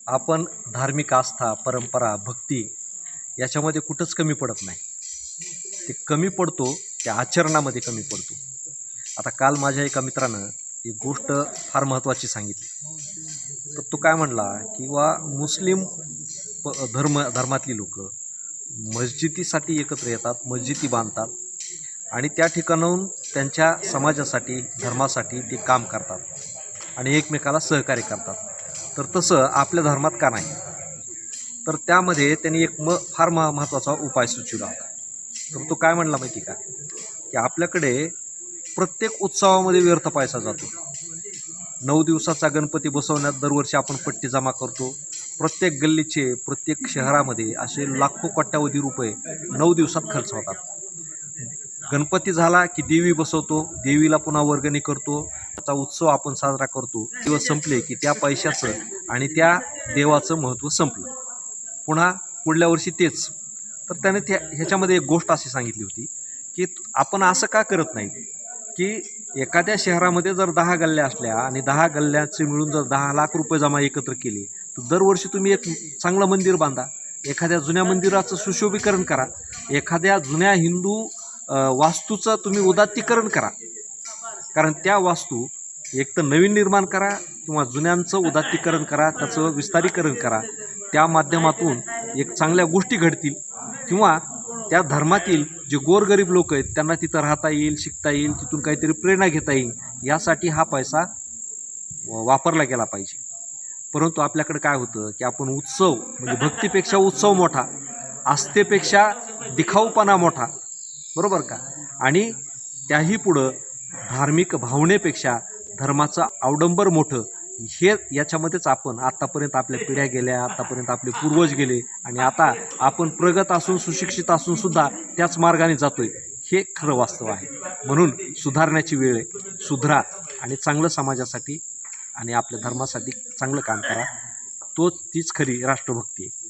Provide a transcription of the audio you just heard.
आपण धार्मिक आस्था, परंपरा, भक्ती याच्यामध्ये कुठंच कमी पडत नाही. ते कमी पडतो त्या आचरणामध्ये कमी पडतो. आता काल माझ्या एका मित्रानं एक गोष्ट फार महत्त्वाची सांगितली. तर तो काय म्हणला की मुस्लिम धर्मातली लोक मस्जिदीसाठी एकत्र येतात, मस्जिदी बांधतात आणि त्या ठिकाणाहून त्यांच्या समाजासाठी, धर्मासाठी ते काम करतात आणि एकमेकाला सहकार्य करतात. तर तसं आपल्या धर्मात का नाही? तर त्यामध्ये त्यांनी एक फार महत्त्वाचा उपाय सुचविला होता. तर तो काय म्हणला माहिती का, की आपल्याकडे प्रत्येक उत्सवामध्ये व्यर्थ पैसा जातो. 9 दिवसाचा गणपती बसवण्यात दरवर्षी आपण पट्टी जमा करतो. प्रत्येक गल्लीचे, प्रत्येक शहरामध्ये असे लाखो कोट्यावधी रुपये 9 दिवसात खर्च होतात. गणपती झाला की देवी बसवतो, देवीला पुन्हा वर्गणी करतो, त्याचा उत्सव आपण साजरा करतो. दिवस संपले की त्या पैशाचं आणि त्या देवाचं महत्त्व संपलं. पुन्हा पुढल्या वर्षी तेच. तर त्याने ह्याच्यामध्ये एक गोष्ट अशी सांगितली होती की आपण असं का करत नाही की एखाद्या शहरामध्ये जर 10 गल्ल्या असल्या आणि 10 गल्ल्याचे मिळून जर 10 लाख रुपये जमा एकत्र केले, तर दरवर्षी तुम्ही एक चांगलं मंदिर बांधा, एखाद्या जुन्या मंदिराचं सुशोभीकरण करा, एखाद्या जुन्या हिंदू वास्तूचं तुम्ही उदात्तीकरण करा. कारण त्या वास्तू एक तर नवीन निर्माण करा किंवा जुन्यांचं उदात्तीकरण करा, त्याचं विस्तारीकरण करा. त्या माध्यमातून एक चांगल्या गोष्टी घडतील किंवा त्या धर्मातील जे गोरगरीब लोक आहेत त्यांना तिथं राहता येईल, शिकता येईल, तिथून काहीतरी प्रेरणा घेता येईल. यासाठी हा पैसा वापरला गेला पाहिजे. परंतु आपल्याकडे काय होतं की आपण उत्सव म्हणजे भक्तीपेक्षा उत्सव मोठा, आस्थेपेक्षा दिखाऊपणा मोठा, बरोबर का? आणि त्याही पुढं धार्मिक भावनेपेक्षा धर्माचं अवडंबर मोठं, हे याच्यामध्येच आपण आत्तापर्यंत आपल्या पिढ्या गेल्या, आत्तापर्यंत आपले पूर्वज गेले आणि आता आपण प्रगत असून, सुशिक्षित असून सुद्धा त्याच मार्गाने जातोय. हे खरं वास्तव आहे. म्हणून सुधारण्याची वेळ आहे. सुधरा आणि चांगलं समाजासाठी आणि आपल्या धर्मासाठी चांगलं काम करा. तीच खरी राष्ट्रभक्ती आहे.